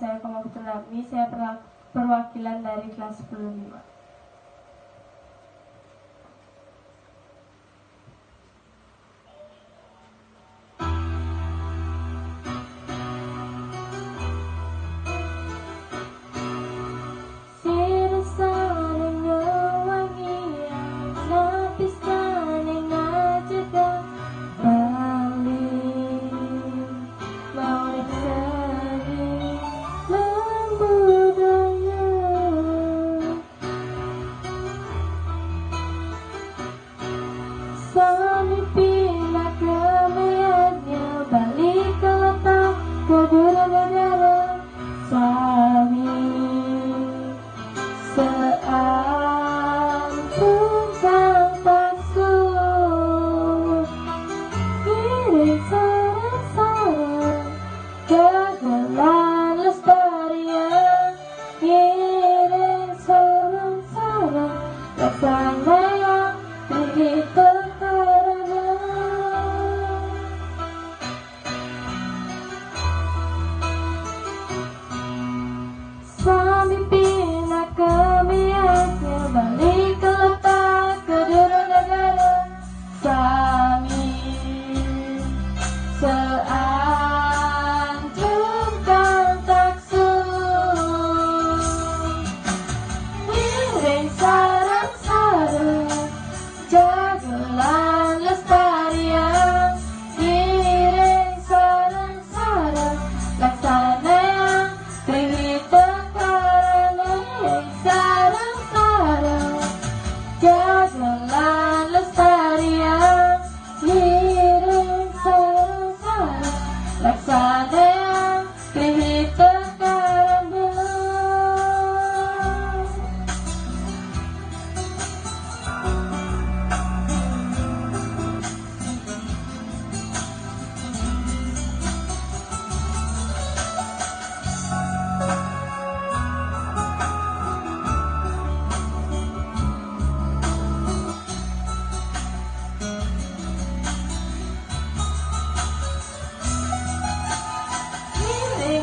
saya Komaputu Nami, saya perwakilan dari kelas 10-5. Sami pindah ke melihatnya, balik ke letak kedua negara. Sami seantun sang taksu, iring sarang-sarang gagalan lestarian, iring sarang-sarang laksana yang begitu. Sami pindah ke miaknya, balik ke letak kedua negara. Sami seanjungkan taksu, iring sarang-sarang jagelan lestarian, iring sarang-sarang laksana yang terhitung. Sarang-sarang jagelan lestarian, iring sarang-sarang laksana yang terhitung karambol.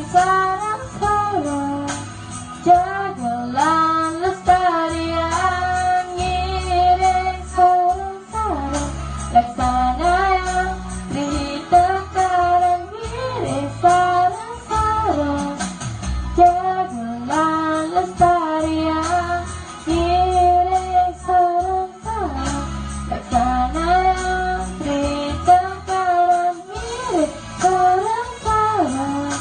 Sarang-sarang jagelan lestarian, iring sarang-sarang laksana yang ditekaran, iring sarang-sarang jagelan lestarian, iring sarang-sarang laksana yang ditekaran, iring sarang-sarang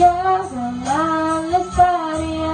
jagelan lestarian.